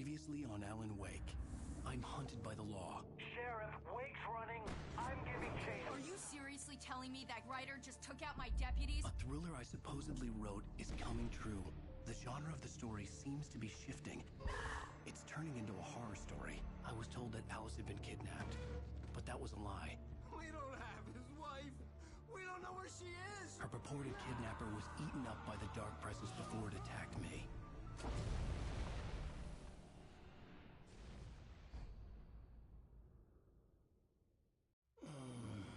Previously on Alan Wake. I'm hunted by the law. Sheriff, Wake's running. I'm giving chase. Are you seriously telling me that writer just took out my deputies? A thriller I supposedly wrote is coming true. The genre of the story seems to be shifting. It's turning into a horror story. I was told that Alice had been kidnapped, but that was a lie. We don't have his wife. We don't know where she is. Her purported kidnapper was eaten up by the dark presence before it attacked me.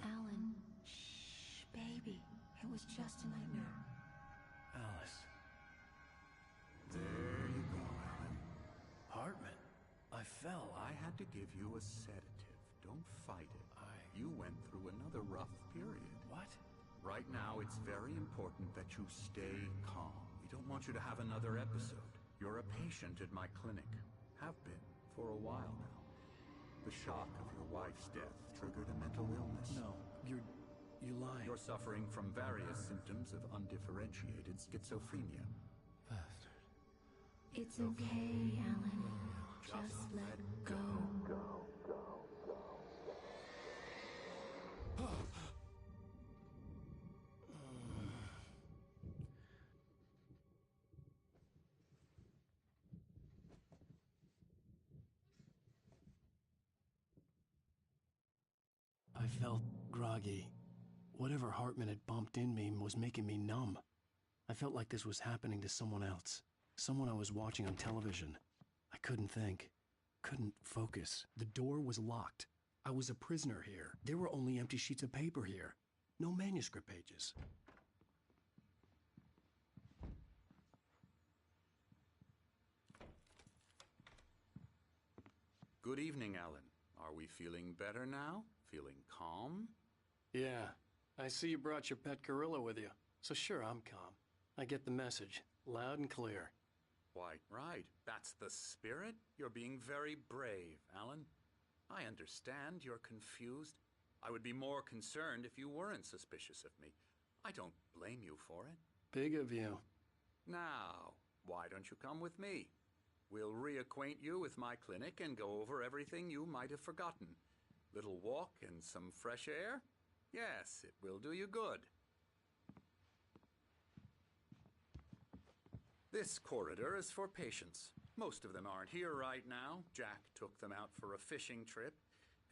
Alan, shh, baby. It was just a nightmare. Alice. There you go, Alan. Hartman. I fell. I had to give you a sedative. Don't fight it. You went through another rough period. What? Right now, it's very important that you stay calm. We don't want you to have another episode. You're a patient at my clinic. Have been for a while now. The shock of your wife's death triggered a mental illness. No, you're lying. You're suffering from various symptoms of undifferentiated schizophrenia. Bastard. It's okay, Alan. Just let go. I felt groggy. Whatever Hartman had bumped in me was making me numb. I felt like this was happening to someone else. Someone I was watching on television. I couldn't think. Couldn't focus. The door was locked. I was a prisoner here. There were only empty sheets of paper here. No manuscript pages. Good evening, Alan. Are we feeling better now? Feeling calm? Yeah. I see you brought your pet gorilla with you. So sure, I'm calm. I get the message. Loud and clear. Why, right. That's the spirit. You're being very brave, Alan. I understand you're confused. I would be more concerned if you weren't suspicious of me. I don't blame you for it. Big of you. Now, why don't you come with me? We'll reacquaint you with my clinic and go over everything you might have forgotten. Little walk and some fresh air? Yes, it will do you good. This corridor is for patients. Most of them aren't here right now. Jack took them out for a fishing trip,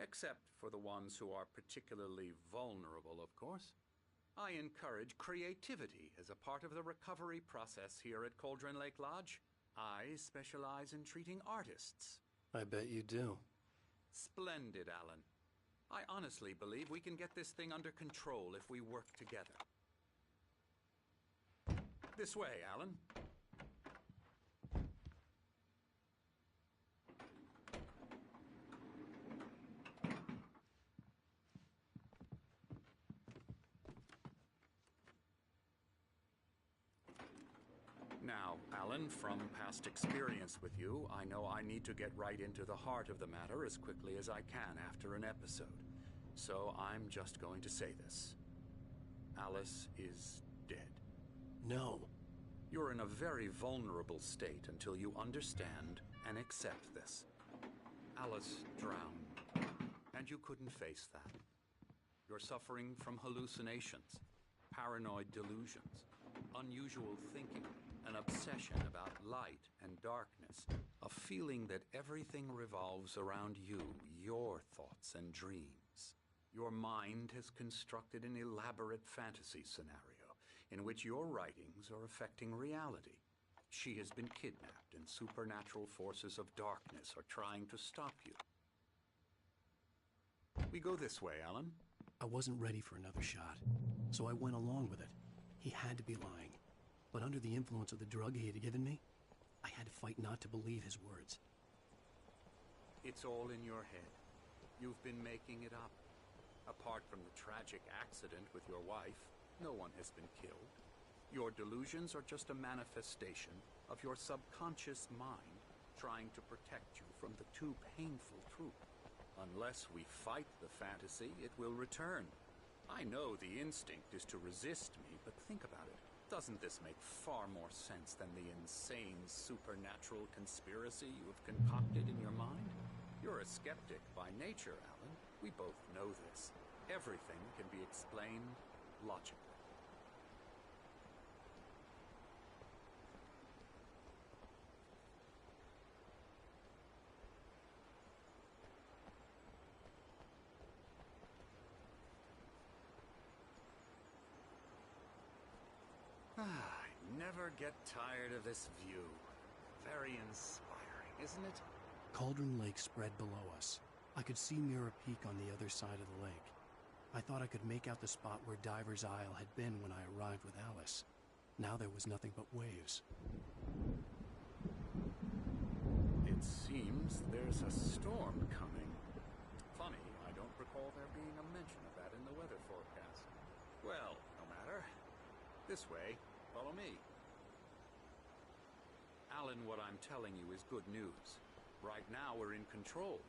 except for the ones who are particularly vulnerable, of course. I encourage creativity as a part of the recovery process here at Cauldron Lake Lodge. I specialize in treating artists. I bet you do. Splendid, Alan. I honestly believe we can get this thing under control if we work together. This way, Alan. Now, Alan, from past experience with you, I know I need to get right into the heart of the matter as quickly as I can after an episode. So I'm just going to say this. Alice is dead. No. You're in a very vulnerable state until you understand and accept this. Alice drowned, and you couldn't face that. You're suffering from hallucinations, paranoid delusions, unusual thinking, an obsession about light and darkness, a feeling that everything revolves around you, your thoughts and dreams. Your mind has constructed an elaborate fantasy scenario in which your writings are affecting reality. She has been kidnapped and supernatural forces of darkness are trying to stop you. We go this way, Alan. I wasn't ready for another shot, so I went along with it. He had to be lying. But under the influence of the drug he had given me, I had to fight not to believe his words. It's all in your head. You've been making it up. Apart from the tragic accident with your wife, no one has been killed. Your delusions are just a manifestation of your subconscious mind trying to protect you from the too painful truth. Unless we fight the fantasy, it will return. I know the instinct is to resist me, but think about it. Doesn't this make far more sense than the insane supernatural conspiracy you have concocted in your mind? You're a skeptic by nature, Alan. We both know this. Everything can be explained logically. I never get tired of this view. Very inspiring, isn't it? Cauldron Lake spread below us. I could see Mirror Peak on the other side of the lake. I thought I could make out the spot where Diver's Isle had been when I arrived with Alice. Now there was nothing but waves. It seems there's a storm coming. Funny, I don't recall there being a mention of that in the weather forecast. Well, no matter. This way. Follow me. Alan, what I'm telling you is good news. Right now, we're in control.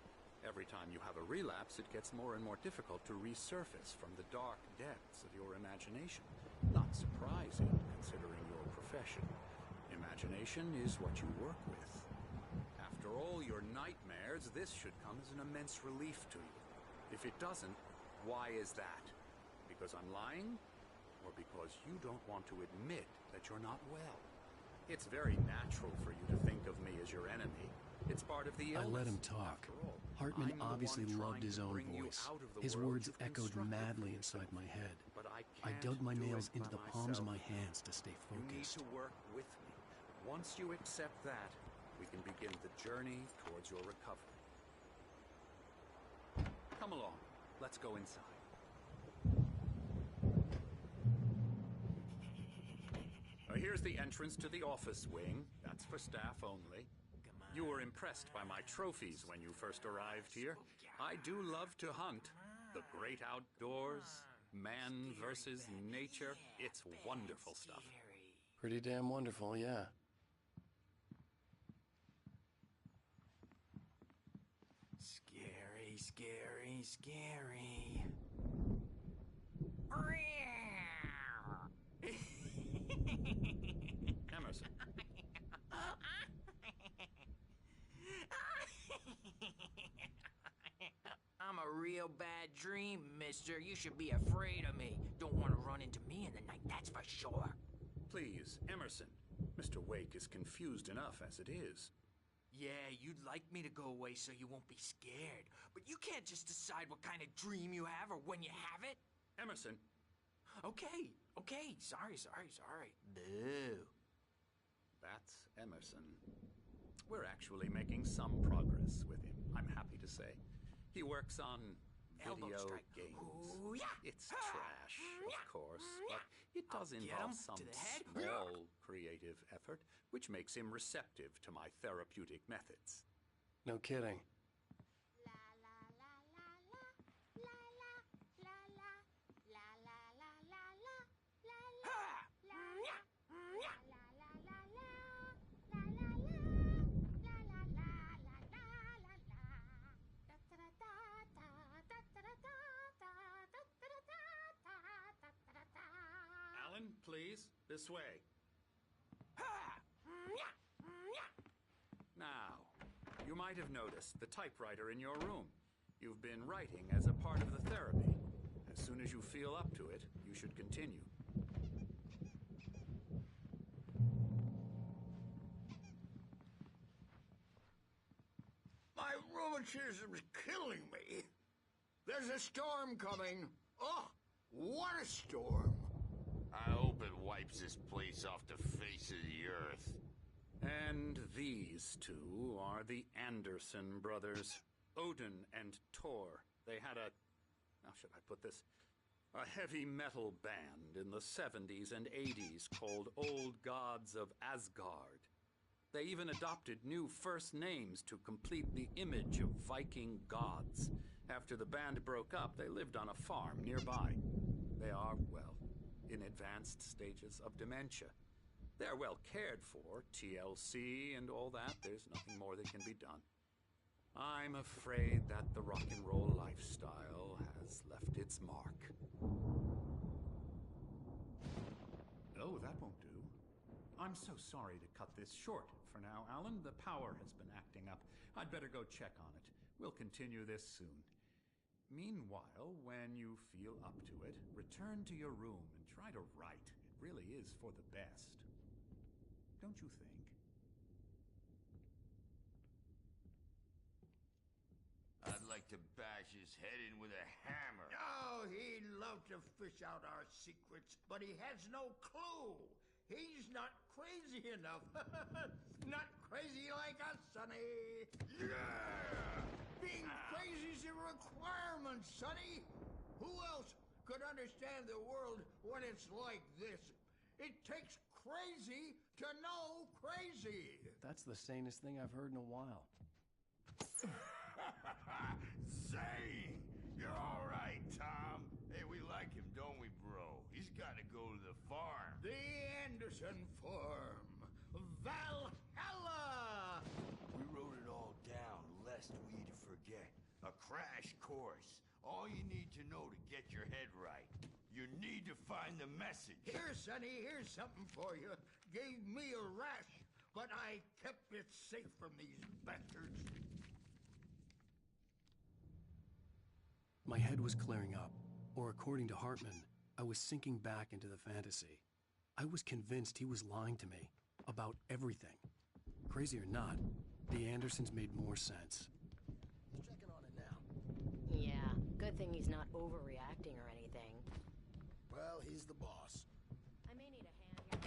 Every time you have a relapse, it gets more and more difficult to resurface from the dark depths of your imagination. Not surprising, considering your profession. Imagination is what you work with. After all your nightmares, this should come as an immense relief to you. If it doesn't, why is that? Because I'm lying? Or because you don't want to admit that you're not well? It's very natural for you to think of me as your enemy. It's part of the illness. I let him talk. Hartman obviously loved his own voice. His words echoed madly inside my head. But I dug my nails into into the palms of my hands to stay You need focused. to work with me. Once you accept that, we can begin the journey towards your recovery. Come along. Let's go inside. Here's the entrance to the office wing. That's for staff only. You were impressed by my trophies when you first arrived here. I do love to hunt. The great outdoors, man versus nature. It's wonderful stuff. Pretty damn wonderful, yeah. Scary, scary, scary. Emerson. I'm a real bad dream, mister. You should be afraid of me. Don't want to run into me in the night, that's for sure. Please, Emerson. Mr. Wake is confused enough as it is. Yeah, you'd like me to go away so you won't be scared. But you can't just decide what kind of dream you have or when you have it. Emerson. Okay. Sorry. Boo. That's Emerson. We're actually making some progress with him, I'm happy to say. He works on Elbow video strike. games. Ooh, yeah. It's trash, of course, but it does I'll get involve him some to the head. small creative effort, which makes him receptive to my therapeutic methods. No kidding. Alan, please, this way. Now, you might have noticed the typewriter in your room. You've been writing as a part of the therapy. As soon as you feel up to it, you should continue. My rheumatism's killing me. There's a storm coming. Oh, what a storm. I hope it wipes this place off the face of the earth. And these two are the Anderson brothers, Odin and Tor. They had a, how should I put this, a heavy metal band in the 70s and 80s called Old Gods of Asgard. They even adopted new first names to complete the image of Viking gods. After the band broke up, they lived on a farm nearby. They are, well, in advanced stages of dementia. They're well cared for, TLC and all that. There's nothing more that can be done. I'm afraid that the rock and roll lifestyle has left its mark. Oh, that won't do. I'm so sorry to cut this short for now, Alan. The power has been acting up. I'd better go check on it. We'll continue this soon. Meanwhile, when you feel up to it, return to your room and try to write. It really is for the best. Don't you think? I'd like to bash his head in with a hammer. Oh, he'd love to fish out our secrets, but he has no clue. He's not crazy enough. Not crazy like us, Sonny. Yeah! Being crazy's a requirement, Sonny. Who else could understand the world when it's like this? It takes crazy to know crazy. That's the sanest thing I've heard in a while. Zane! You're all right, Tom. Hey, we like him, don't we, bro? He's got to go to the farm. The Anderson Farm. Valhalla! We wrote it all down, lest we'd forget. A crash course. All you need to know to get your head right. You need to find the message. Here, Sonny, here's something for you. Gave me a rash, but I kept it safe from these bastards. My head was clearing up, or according to Hartman, I was sinking back into the fantasy. I was convinced he was lying to me about everything. Crazy or not, the Andersons made more sense. Checking on it now. Yeah, good thing he's not overreacting or anything. Well, he's the boss. I may need a hand here,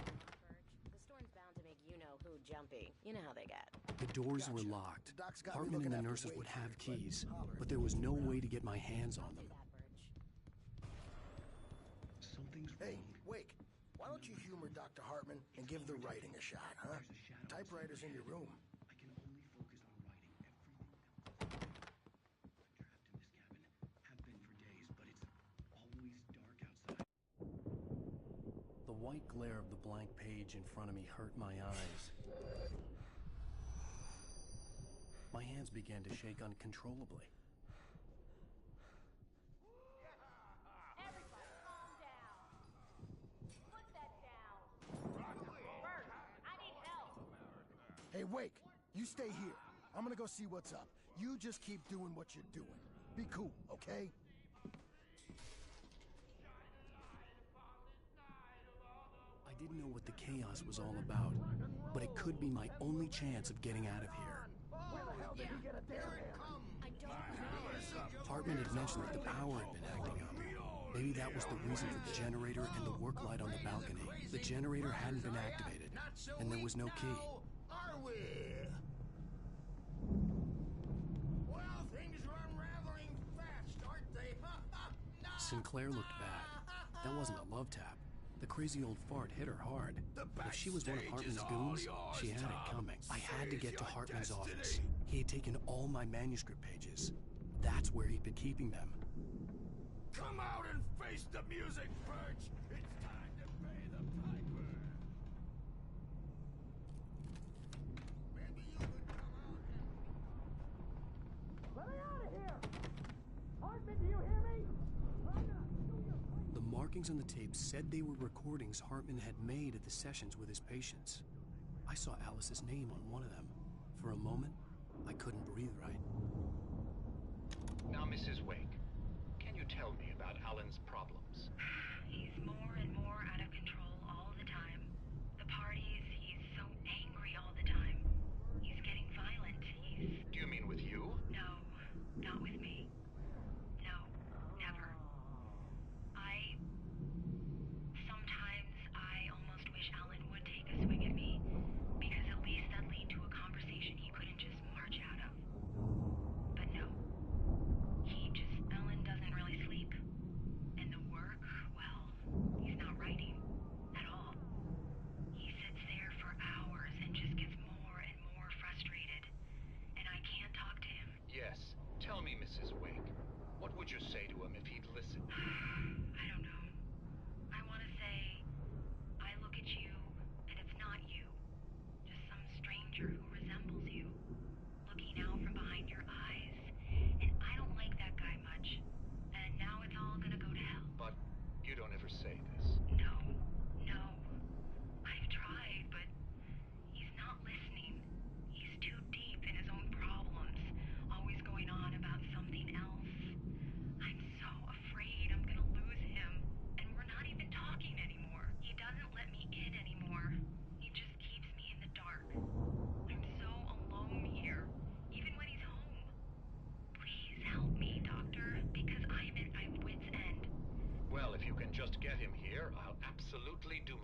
Birch. The storm's bound to make you-know-who jumpy. You know how they get. The doors were Gotcha. locked. The doc's got me Hartman and looking the after nurses Wade would have here, but keys, holler but if there you was need no some way help. to get my hands on Do them. that, Birch. Something's Hey, wrong. Wake, why don't you humor Dr. Hartman and give the writing a shot, huh? Typewriter's in your room. I can only focus on writing everything else. I'm trapped in this cabin. Have been for days, but it's always dark outside. The white glare of the blank page in front of me hurt my eyes. My hands began to shake uncontrollably. Everybody, calm down. Put that down. Bert, I need help. Hey, Wake, you stay here. I'm gonna go see what's up. You just keep doing what you're doing. Be cool, okay? I didn't know what the chaos was all about, but it could be my only chance of getting out of here. Where the hell did he get a damn hand? I don't know. Hartman had mentioned that the power had been acting up. Maybe that was the reason for the generator and the work light on the balcony. The generator hadn't been activated, and there was no key. Are we? Well, things are unraveling fast, aren't they? Sinclair looked bad. That wasn't a love tap. The crazy old fart hit her hard. If she was one of Hartman's goons, she had it coming. I had to get to Hartman's office. He had taken all my manuscript pages. That's where he'd been keeping them. Come out and face the music, Birch! It's time to pay the piper! Maybe you could come out and... Let me out of here! Hartman, do you hear me? The markings on the tape said they were recordings Hartman had made at the sessions with his patients. I saw Alice's name on one of them. For a moment, I couldn't breathe right. Now, Mrs. Wake, can you tell me about Alan's problems? He's more and more out of control all the time. The parties, he's so angry all the time. He's getting violent. Do you mean with you? No, not with me. No, never. Sometimes I almost wish Alan would take a swing at me, because at least that'd lead to a conversation he couldn't just march out of. But no. Alan doesn't really sleep. And the worse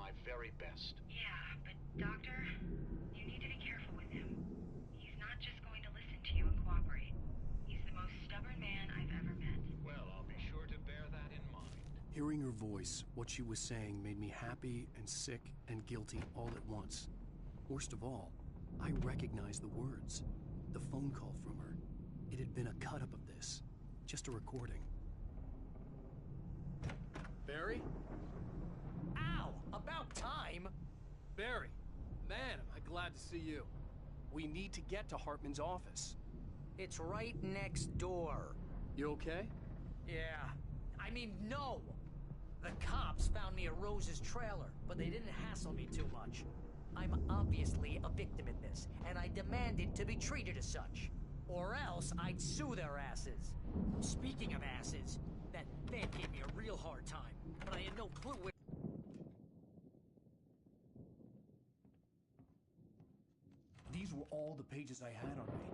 my very best. Yeah, but Doctor, you need to be careful with him. He's not just going to listen to you and cooperate. He's the most stubborn man I've ever met. Well, I'll be sure to bear that in mind. Hearing her voice, what she was saying made me happy and sick and guilty all at once. Worst of all, I recognized the words. The phone call from her. It had been a cut-up of this. Just a recording. Barry? Ow! About time! Barry! Man, am I glad to see you. We need to get to Hartman's office. It's right next door. You okay? Yeah. I mean, no! The cops found me at Rose's trailer, but they didn't hassle me too much. I'm obviously a victim in this, and I demanded to be treated as such. Or else I'd sue their asses. Speaking of asses, that Fed gave me a real hard time, but I had no clue what... These were all the pages I had on me.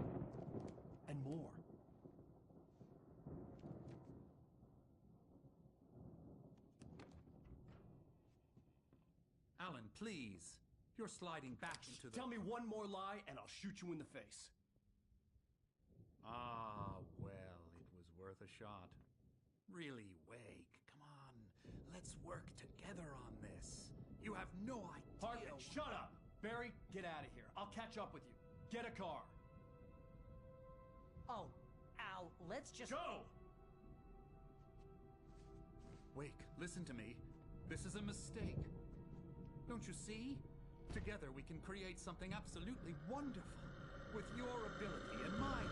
And more. Alan, please. You're sliding back into the... Tell me one more lie and I'll shoot you in the face. Ah, well, it was worth a shot. Really, Wake, come on. Let's work together on this. You have no idea... Hartman, shut up! Barry, get out of here. I'll catch up with you. Get a car. Oh, Al, let's just... Go! Wake, listen to me. This is a mistake. Don't you see? Together we can create something absolutely wonderful. With your ability and mine.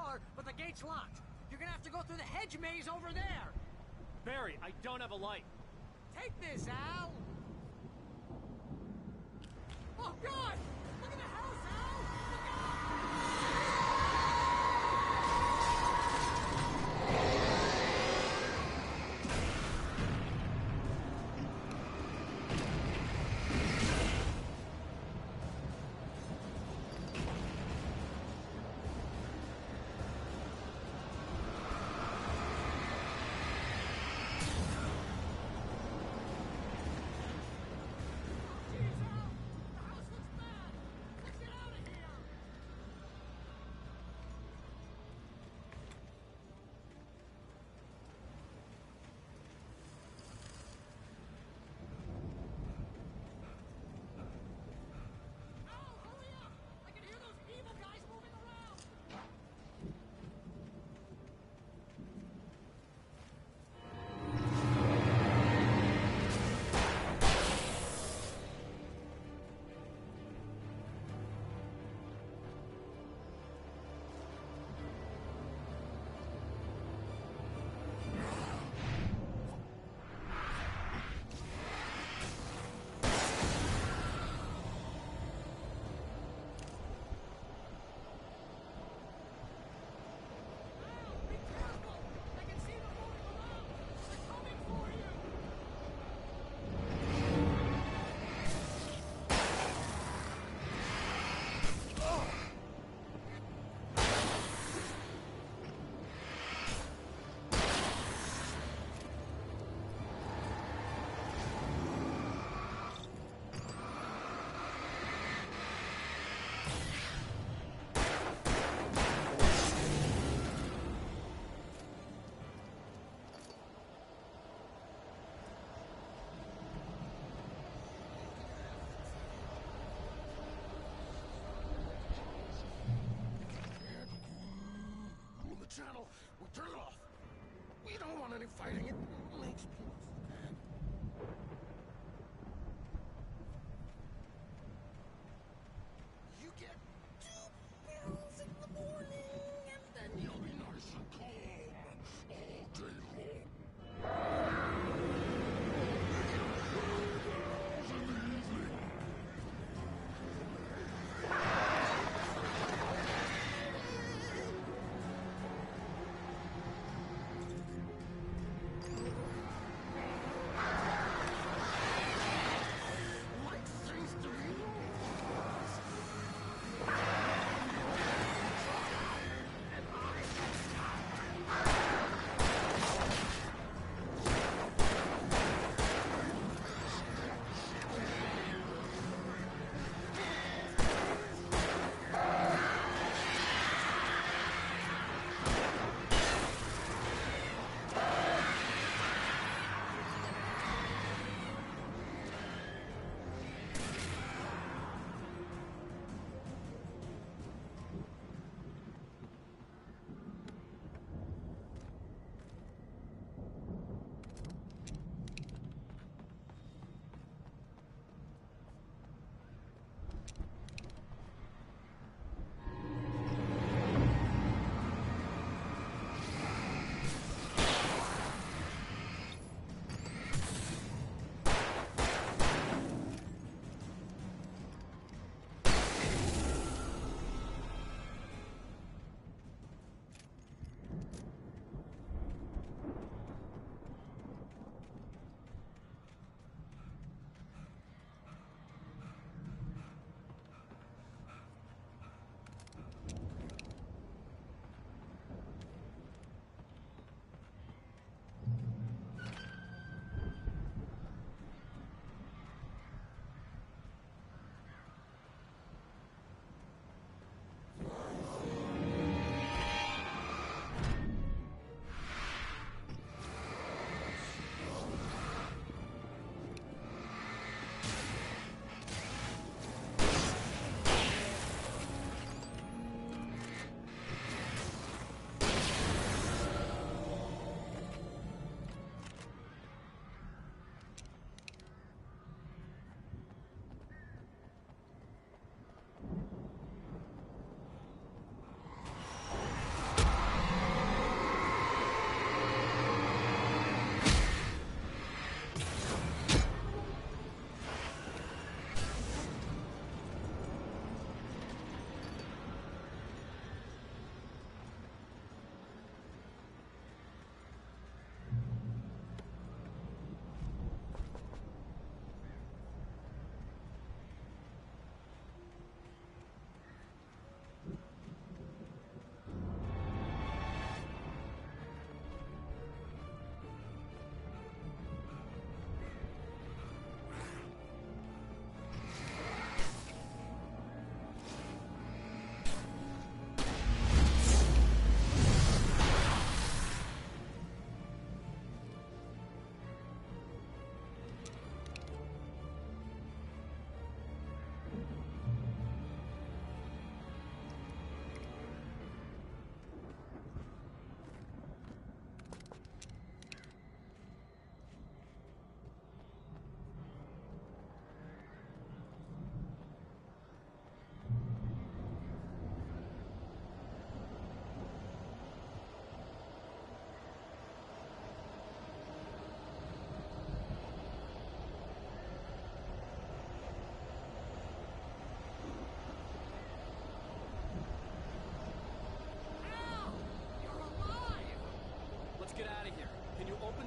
trailer, but the gate's locked. You're gonna have to go through the hedge maze over there. Barry, I don't have a light. Take this, Al. Oh, God! Look at the house, Al! Look out! Channel. We turn it off. We don't want any fighting. It makes people mad. You get 2 pills in the morning, and then you'll be nice and calm all day long.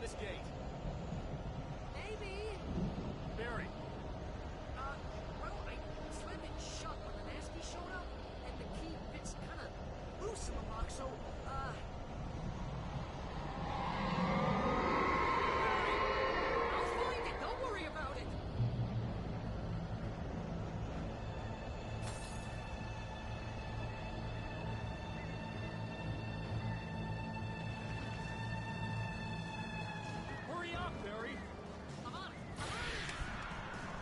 this gate. Maybe. Barry. Well, I slammed it shut when the nasty showed up, and the key fits kind of loose in the lock, so, I'll find it. Don't worry about it. Hurry up, Barry. I'm on it. I'm on it.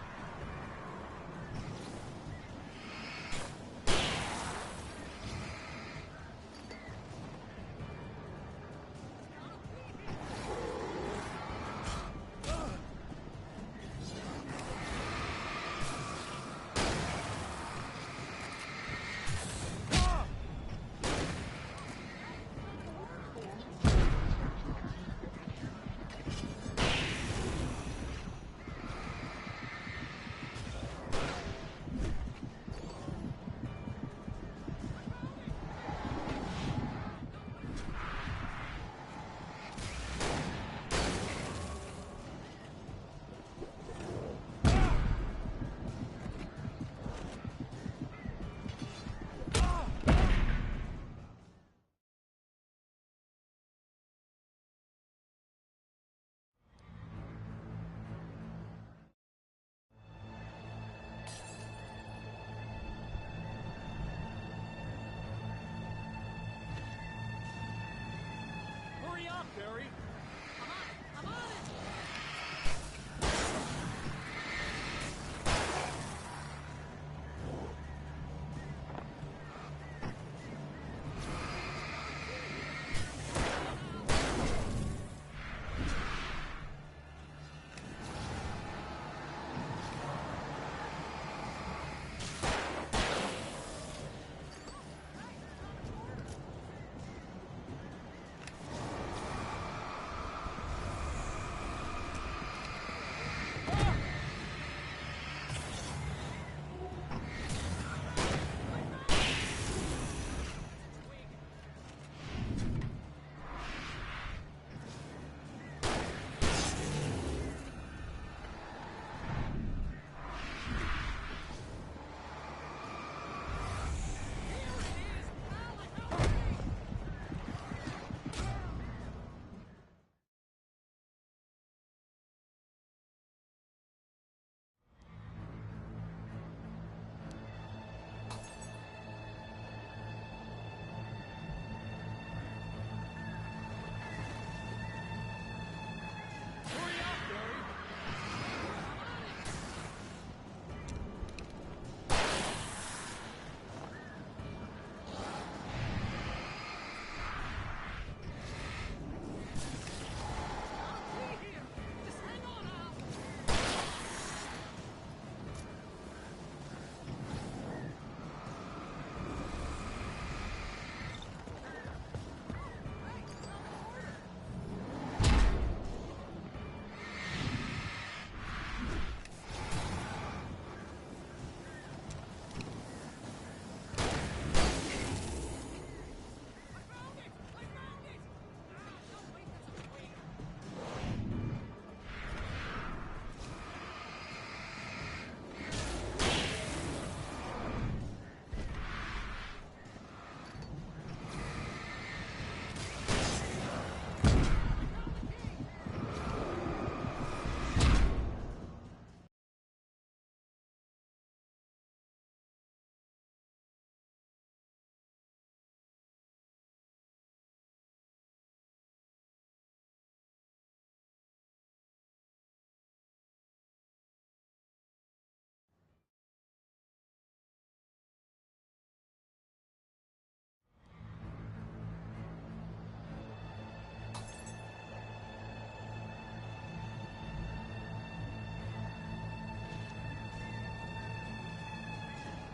Hurry up, Barry. I'm on it. I'm on it. Hurry up, Barry. Just hang on, Al.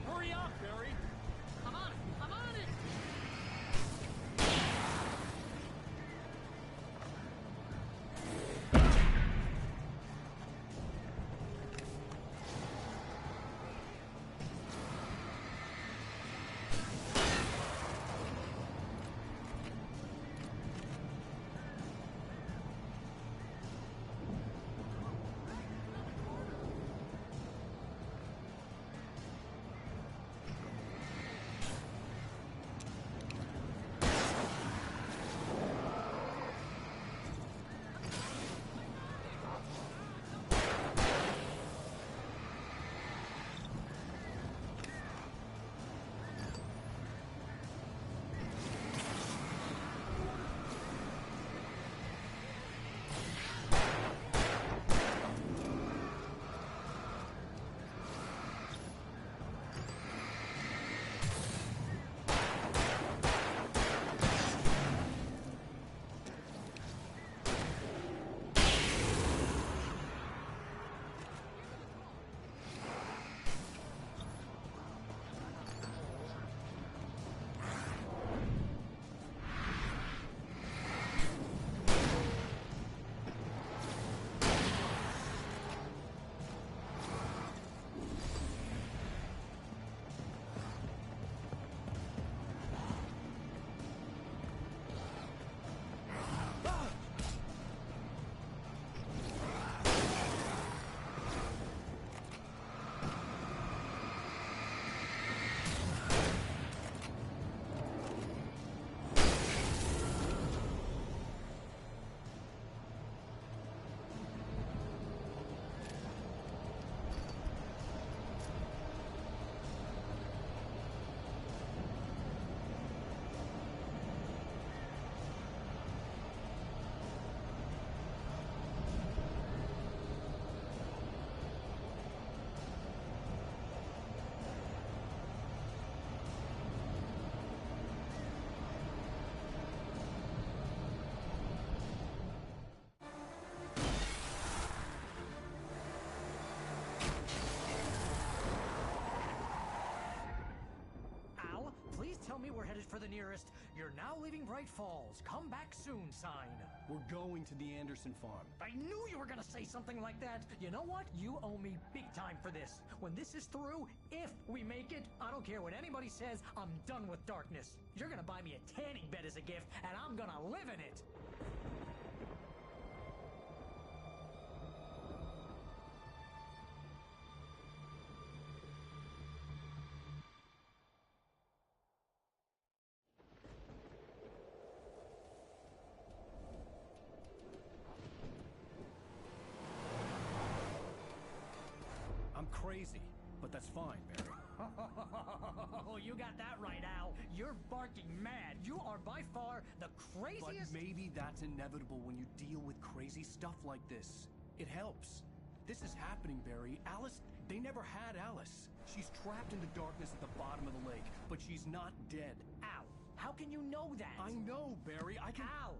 Hurry up, Barry. I'm on it. I'm on it. tell me we're headed for the nearest "You're now leaving Bright Falls. Come back soon" sign. We're going to the Anderson farm. I knew you were gonna say something like that. You know what? You owe me big time for this. When this is through, if we make it, I don't care what anybody says, I'm done with darkness. You're gonna buy me a tanning bed as a gift, and I'm gonna live in it. I'm crazy, but that's fine, Barry. Oh, you got that right, Al. You're barking mad. You are by far the craziest... But maybe that's inevitable when you deal with crazy stuff like this. It helps. This is happening, Barry. Alice, they never had Alice. She's trapped in the darkness at the bottom of the lake, but she's not dead. Al, how can you know that? I know, Barry. I can... Al,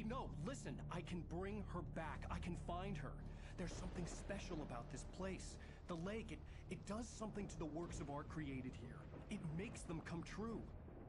No, listen. I can bring her back. I can find her. There's something special about this place. The lake, it does something to the works of art created here. It makes them come true.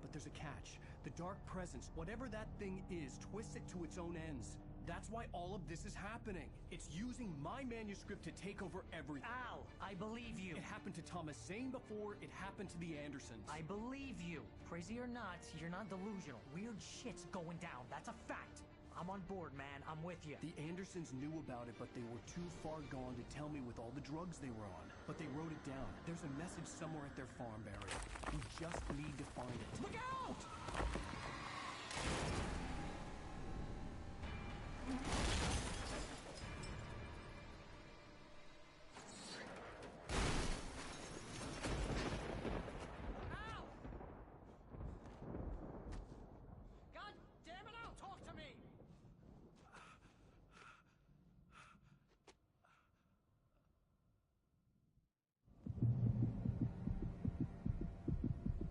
But there's a catch. The dark presence, whatever that thing is, twists it to its own ends. That's why all of this is happening. It's using my manuscript to take over everything. Al, I believe you. It happened to Thomas Zane before it happened to the Andersons. I believe you. Crazy or not, you're not delusional. Weird shit's going down. That's a fact. I'm on board, man. I'm with you. The Andersons knew about it, but they were too far gone to tell me with all the drugs they were on. But they wrote it down. There's a message somewhere at their farm, Barry. We just need to find it. Look out!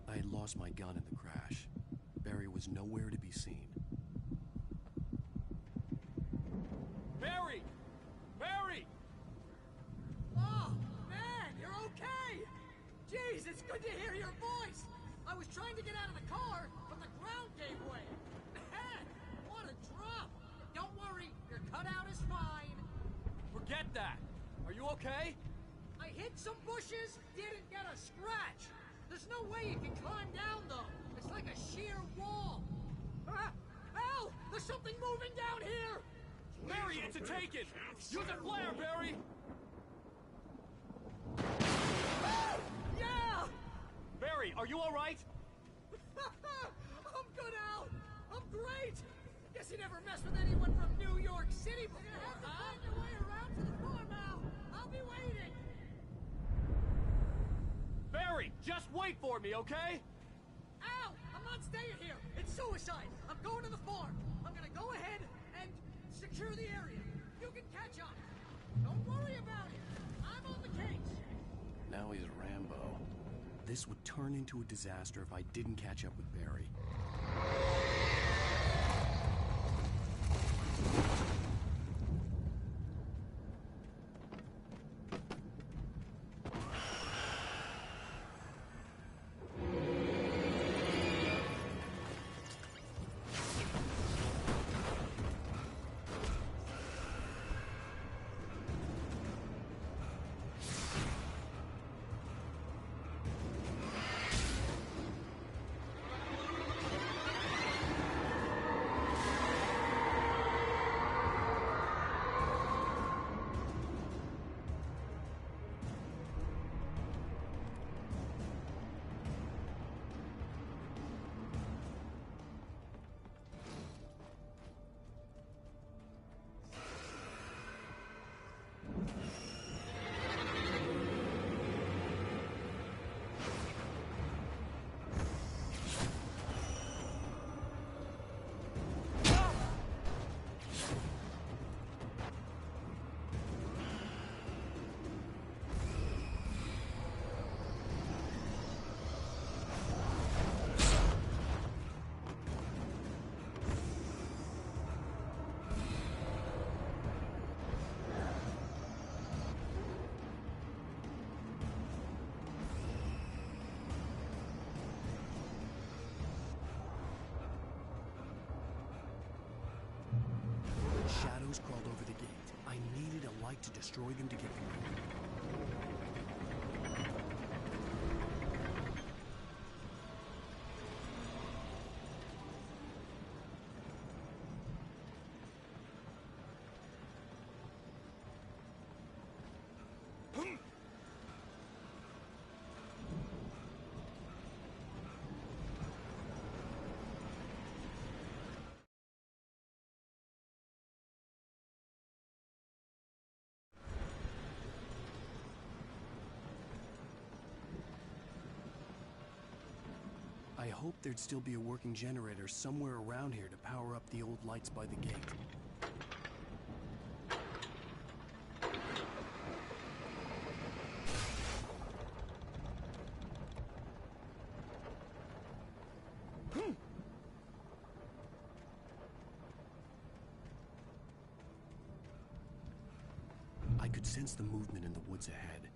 I had lost my gun in the crash. Barry was nowhere to be seen. Barry! Barry! Oh, man, you're okay! Jeez, it's good to hear your voice! I was trying to get out of the car, but the ground gave way. Man, what a drop! Don't worry, your cutout is fine. Forget that! Are you okay? I hit some bushes, didn't get a scratch. There's no way you can climb down, though. It's like a sheer wall. Al! There's something moving down here! Barry, it's a taken! Use a flare, Barry! Yeah! Barry, are you alright? I'm good, Al! I'm great! Guess you never messed with anyone from New York City before. You're gonna have to find your way around to the farm, Al. I'll be waiting. Barry, just wait for me, okay? Al! I'm not staying here! It's suicide! I'm going to the farm! I'm gonna go ahead and secure the area. You can catch up. Don't worry about it. I'm on the case. Now he's Rambo. This would turn into a disaster if I didn't catch up with Barry. light to destroy them to get them moving. I hoped there'd still be a working generator somewhere around here to power up the old lights by the gate. I could sense the movement in the woods ahead.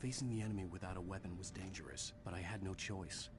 Facing the enemy without a weapon was dangerous, but I had no choice.